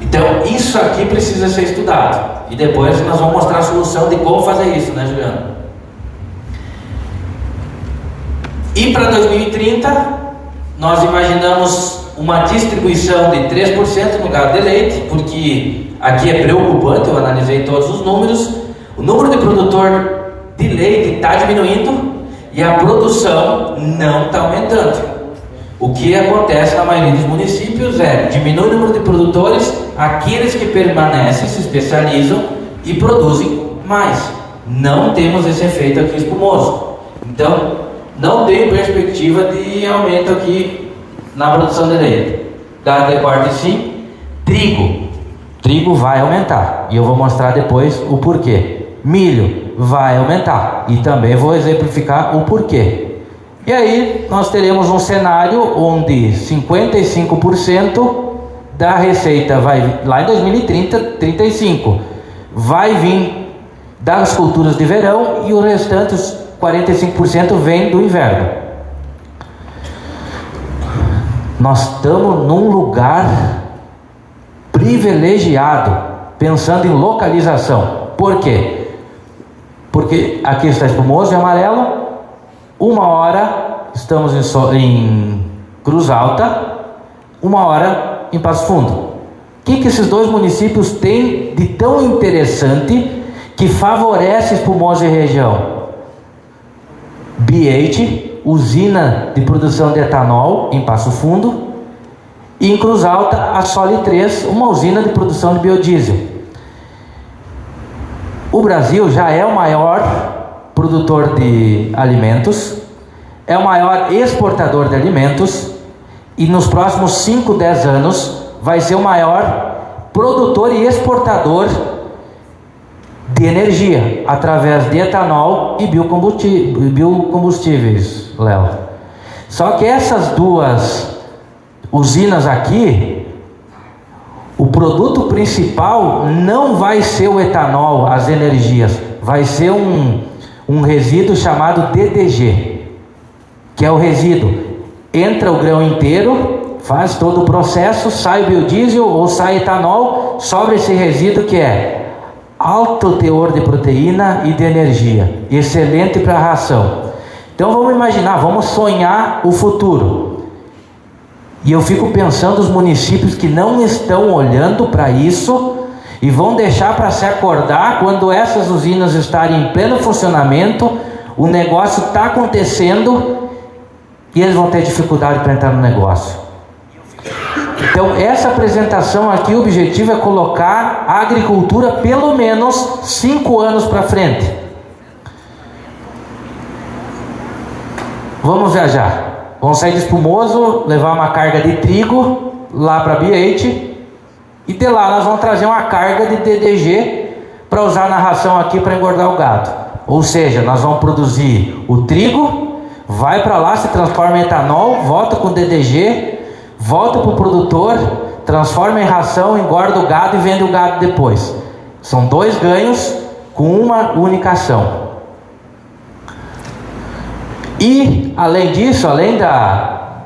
S6: Então, isso aqui precisa ser estudado. E depois nós vamos mostrar a solução de como fazer isso, né, Juliano? E para 2030, nós imaginamos uma distribuição de 3% no gado de leite, porque aqui é preocupante, eu analisei todos os números. O número de produtor de leite está diminuindo e a produção não está aumentando. O que acontece na maioria dos municípios é diminui o número de produtores, aqueles que permanecem se especializam e produzem mais. Não temos esse efeito aqui espumoso. Então, não tem perspectiva de aumento aqui na produção de leite. Gado de corte sim. Trigo vai aumentar e eu vou mostrar depois o porquê. Milho vai aumentar e também vou exemplificar o porquê. E aí nós teremos um cenário onde 55% da receita vai, lá em 2030, 35%, vai vir das culturas de verão e o restante, os 45%, vem do inverno. Nós estamos num lugar privilegiado, pensando em localização. Por quê? Porque aqui está espumoso e amarelo. 1 hora estamos em Cruz Alta, 1 hora em Passo Fundo. O que esses dois municípios têm de tão interessante que favorece espumoso e região? BH, usina de produção de etanol em Passo Fundo, e em Cruz Alta a Soli 3, uma usina de produção de biodiesel. O Brasil já é o maior produtor de alimentos, é o maior exportador de alimentos e nos próximos 5, 10 anos vai ser o maior produtor e exportador de energia através de etanol e biocombustíveis, Léo. Só que essas duas usinas aqui, o produto principal não vai ser o etanol, as energias, vai ser um resíduo chamado DDG, que é o resíduo. Entra o grão inteiro, faz todo o processo, sai o biodiesel ou sai etanol, sobra esse resíduo que é alto teor de proteína e de energia, excelente para a ração. Então vamos imaginar, vamos sonhar o futuro. E eu fico pensando os municípios que não estão olhando para isso e vão deixar para se acordar quando essas usinas estarem em pleno funcionamento, o negócio está acontecendo e eles vão ter dificuldade para entrar no negócio. Então essa apresentação aqui, o objetivo é colocar a agricultura pelo menos 5 anos para frente. Vamos viajar, vamos sair de Espumoso, levar uma carga de trigo lá para BH, e de lá nós vamos trazer uma carga de DDG para usar na ração aqui para engordar o gado. Ou seja, nós vamos produzir o trigo, vai para lá, se transforma em etanol, volta com DDG, volta para o produtor, transforma em ração, engorda o gado e vende o gado depois. São 2 ganhos com uma única ação. E além disso, além da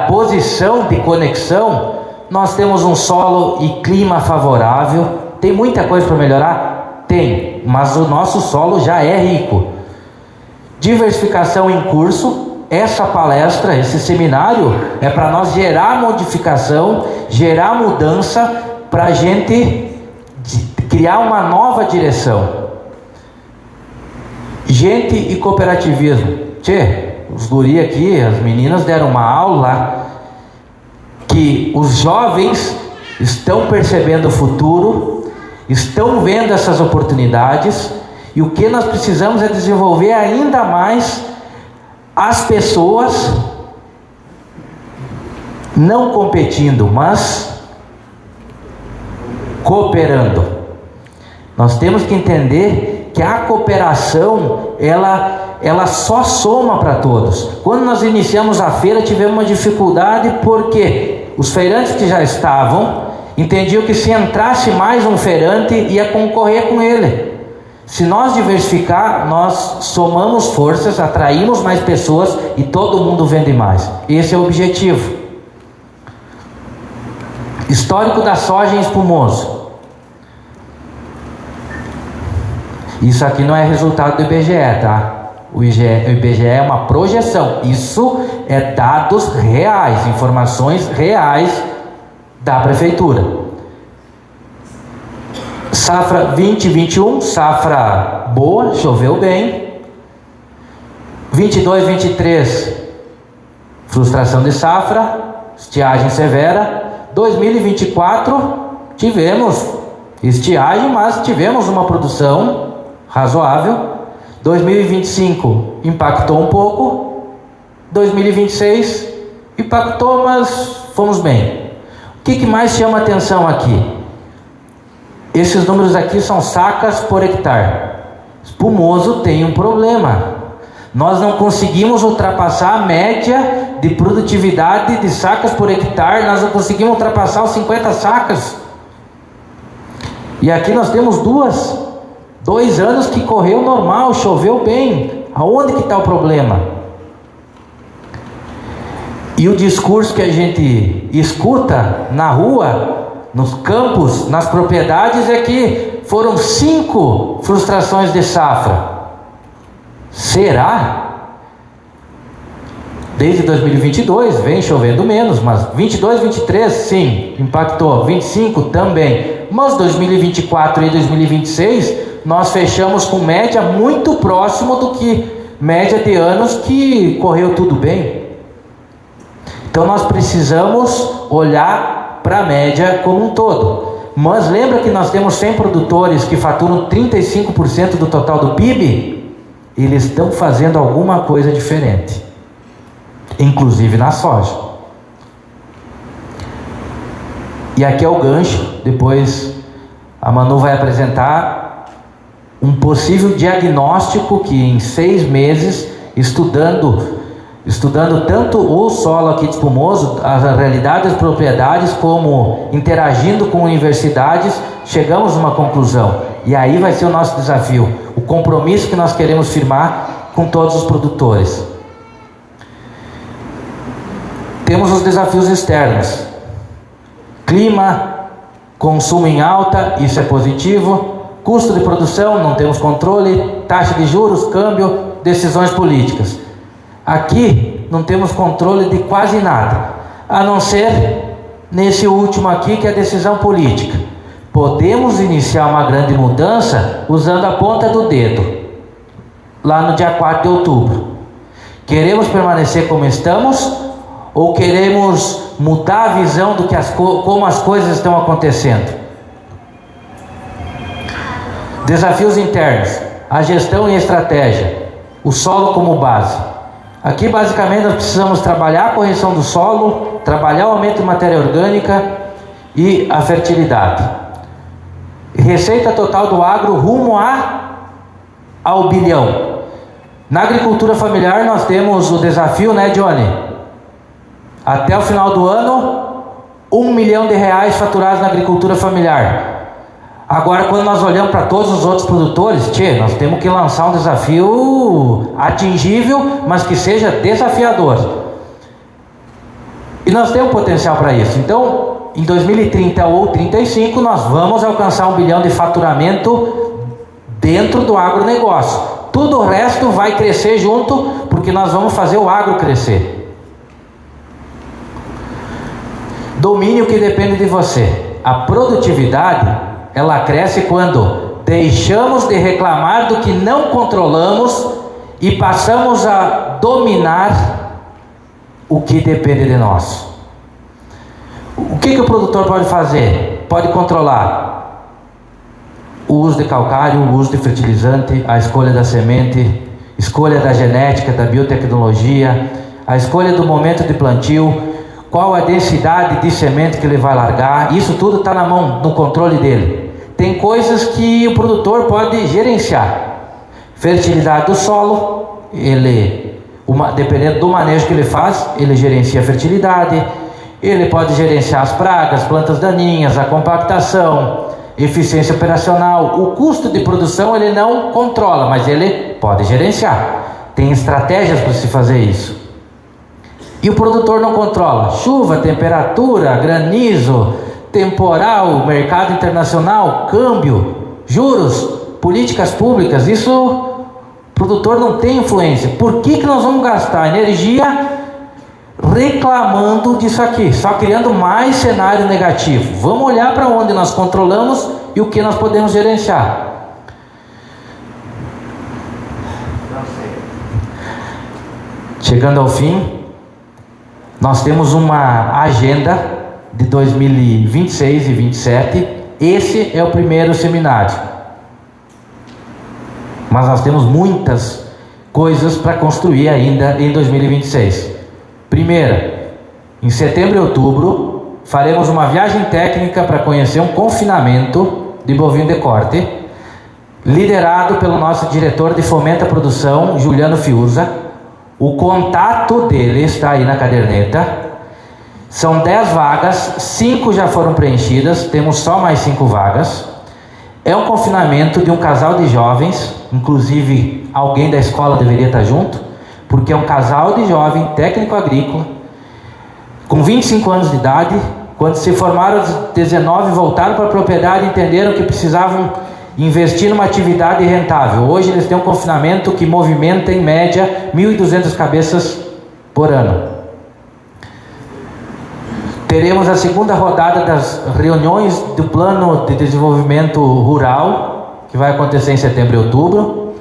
S6: posição de conexão, nós temos um solo e clima favorável. Tem muita coisa para melhorar? Tem, mas o nosso solo já é rico. Diversificação em curso. Essa palestra, esse seminário é para nós gerar modificação, gerar mudança, para a gente criar uma nova direção. Gente e cooperativismo. Os guri aqui, as meninas deram uma aula que os jovens estão percebendo o futuro, estão vendo essas oportunidades, e o que nós precisamos é desenvolver ainda mais as pessoas, não competindo, mas cooperando. Nós temos que entender que a cooperação, ela só soma para todos. Quando nós iniciamos a feira, tivemos uma dificuldade, porque os feirantes que já estavam entendiam que se entrasse mais um feirante, ia concorrer com ele. Se nós diversificar, nós somamos forças, atraímos mais pessoas e todo mundo vende mais. Esse é o objetivo. Histórico da soja em Espumoso. Isso aqui não é resultado do IBGE, tá? O IBGE é uma projeção. Isso é dados reais, informações reais da prefeitura. Safra 2021, safra boa, choveu bem. 22, 23, frustração de safra, estiagem severa. 2024, tivemos estiagem, mas tivemos uma produção razoável. 2025 impactou um pouco. 2026 impactou, mas fomos bem. O que mais chama atenção aqui? Esses números aqui são sacas por hectare. Espumoso tem um problema. Nós não conseguimos ultrapassar a média de produtividade de sacas por hectare. Nós não conseguimos ultrapassar os 50 sacas. E aqui nós temos 2 anos que correu normal, choveu bem. Aonde que está o problema? E o discurso que a gente escuta na rua, nos campos, nas propriedades, é que foram 5 frustrações de safra. Será? Desde 2022 vem chovendo menos, mas 22, 23 sim, impactou. 25 também. Mas 2024 e 2026 nós fechamos com média muito próximo do que média de anos que correu tudo bem. Então nós precisamos olhar para a média como um todo. Mas lembra que nós temos 100 produtores que faturam 35% do total do PIB? Eles estão fazendo alguma coisa diferente, inclusive na soja. E aqui é o gancho, depois a Manu vai apresentar um possível diagnóstico que em 6 meses, estudando tanto o solo aqui de Espumoso, a realidade das propriedades, como interagindo com universidades, chegamos a uma conclusão. E aí vai ser o nosso desafio, o compromisso que nós queremos firmar com todos os produtores. Temos os desafios externos. Clima, consumo em alta, isso é positivo. Custo de produção, não temos controle. Taxa de juros, câmbio, decisões políticas. Aqui não temos controle de quase nada, a não ser nesse último aqui, que é a decisão política. Podemos iniciar uma grande mudança usando a ponta do dedo, lá no dia 4 de outubro. Queremos permanecer como estamos ou queremos mudar a visão do que como as coisas estão acontecendo? Desafios internos, a gestão e a estratégia, o solo como base. Aqui basicamente nós precisamos trabalhar a correção do solo, trabalhar o aumento de matéria orgânica e a fertilidade. Receita total do agro rumo ao bilhão. Na agricultura familiar nós temos o desafio, né, Johnny? Até o final do ano, R$1 milhão faturados na agricultura familiar. Agora, quando nós olhamos para todos os outros produtores, nós temos que lançar um desafio atingível, mas que seja desafiador. E nós temos potencial para isso. Então, em 2030 ou 35, nós vamos alcançar R$1 bilhão de faturamento dentro do agronegócio. Tudo o resto vai crescer junto, porque nós vamos fazer o agro crescer. Domínio que depende de você. A produtividade, ela cresce quando deixamos de reclamar do que não controlamos e passamos a dominar o que depende de nós. O que o produtor pode fazer? Pode controlar o uso de calcário, o uso de fertilizante, a escolha da semente, escolha da genética, da biotecnologia, a escolha do momento de plantio, qual a densidade de semente que ele vai largar. Isso tudo está na mão, no controle dele. Tem coisas que o produtor pode gerenciar. Fertilidade do solo, dependendo do manejo que ele faz, ele gerencia a fertilidade. Ele pode gerenciar as pragas, plantas daninhas, a compactação, eficiência operacional. O custo de produção ele não controla, mas ele pode gerenciar. Tem estratégias para se fazer isso. E o produtor não controla chuva, temperatura, granizo, temporal, mercado internacional, câmbio, juros, políticas públicas. Isso o produtor não tem influência. Por que nós vamos gastar energia reclamando disso aqui, só criando mais cenário negativo. Vamos olhar para onde nós controlamos e o que nós podemos gerenciar. Chegando ao fim, nós temos uma agenda de 2026 e 2027. Esse é o primeiro seminário, mas nós temos muitas coisas para construir ainda em 2026. Primeira, em setembro e outubro, faremos uma viagem técnica para conhecer um confinamento de bovino de corte, liderado pelo nosso diretor de Fomento à Produção, Juliano Fiuza. O contato dele está aí na caderneta. São 10 vagas, 5 já foram preenchidas, temos só mais 5 vagas. É um confinamento de um casal de jovens, inclusive alguém da escola deveria estar junto, porque é um casal de jovem técnico agrícola, com 25 anos de idade. Quando se formaram aos 19, voltaram para a propriedade e entenderam que precisavam investir numa atividade rentável. Hoje eles têm um confinamento que movimenta em média 1.200 cabeças por ano. Teremos a segunda rodada das reuniões do Plano de Desenvolvimento Rural, que vai acontecer em setembro e outubro.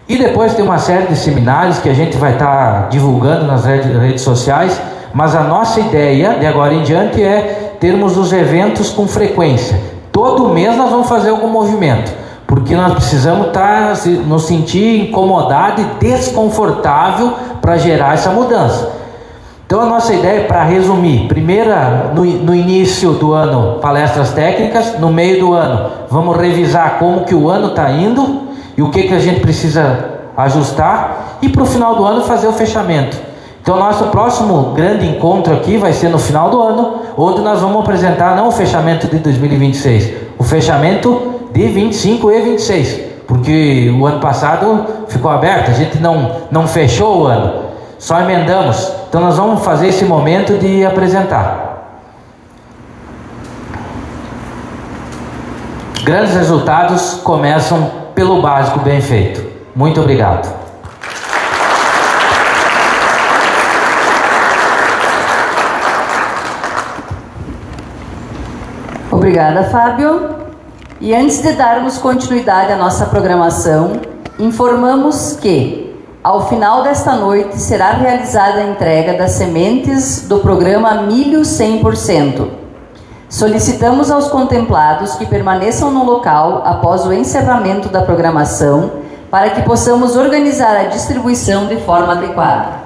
S6: E depois tem uma série de seminários que a gente vai estar divulgando nas redes sociais. Mas a nossa ideia de agora em diante é termos os eventos com frequência. Todo mês nós vamos fazer algum movimento, porque nós precisamos nos sentir incomodado e desconfortável para gerar essa mudança. Então a nossa ideia, para resumir, primeira, no início do ano, palestras técnicas. No meio do ano, vamos revisar como que o ano está indo e o que a gente precisa ajustar, e para o final do ano fazer o fechamento. Então nosso próximo grande encontro aqui vai ser no final do ano, onde nós vamos apresentar não o fechamento de 2026, o fechamento de 25 e 26, porque o ano passado ficou aberto, a gente não fechou o ano, só emendamos. Então nós vamos fazer esse momento de apresentar. Grandes resultados começam pelo básico bem feito. Muito obrigado.
S9: Obrigada, Fábio. E antes de darmos continuidade à nossa programação, informamos que, ao final desta noite, será realizada a entrega das sementes do programa Milho 100%. Solicitamos aos contemplados que permaneçam no local após o encerramento da programação, para que possamos organizar a distribuição de forma adequada.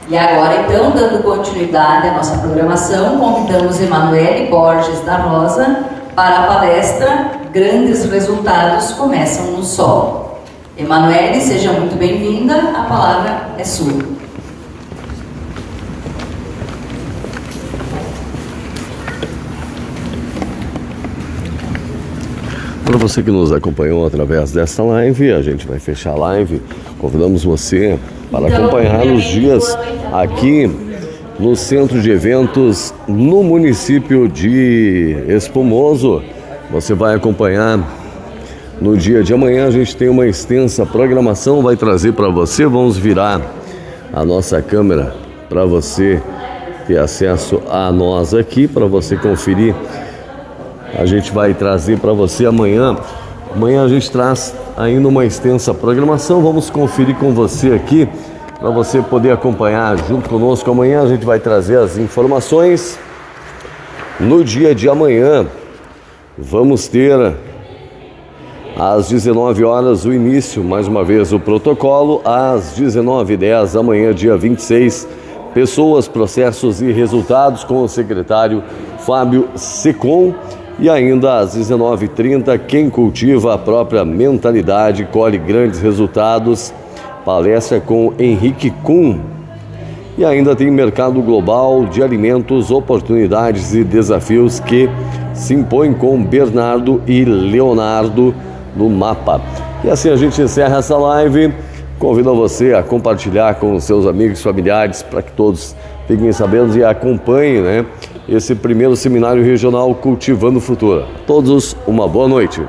S9: E agora, então, dando continuidade à nossa programação, convidamos Emanuele Borges da Rosa para a palestra Grandes Resultados Começam no Solo. Emanuele, seja muito bem-vinda, a palavra é sua.
S1: Para você que nos acompanhou através desta live, a gente vai fechar a live. Convidamos você para acompanhar os dias aqui no Centro de Eventos, no município de Espumoso. Você vai acompanhar no dia de amanhã. A gente tem uma extensa programação, vai trazer para você. Vamos virar a nossa câmera para você ter acesso a nós aqui, para você conferir. A gente vai trazer para você amanhã. Amanhã a gente traz ainda uma extensa programação. Vamos conferir com você aqui, para você poder acompanhar junto conosco. Amanhã a gente vai trazer as informações. No dia de amanhã, vamos ter às 19 horas o início, mais uma vez, o protocolo. Às 19h10, amanhã, dia 26, pessoas, processos e resultados com o secretário Fábio Secom. E ainda às 19h30, quem cultiva a própria mentalidade colhe grandes resultados. Palestra com Henrique Kuhn. E ainda tem mercado global de alimentos, oportunidades e desafios que se impõem com Bernardo e Leonardo no mapa. E assim a gente encerra essa live. Convido você a compartilhar com os seus amigos, familiares, para que todos fiquem sabendo e acompanhem, esse primeiro seminário regional Cultivando o Futuro. A todos uma boa noite.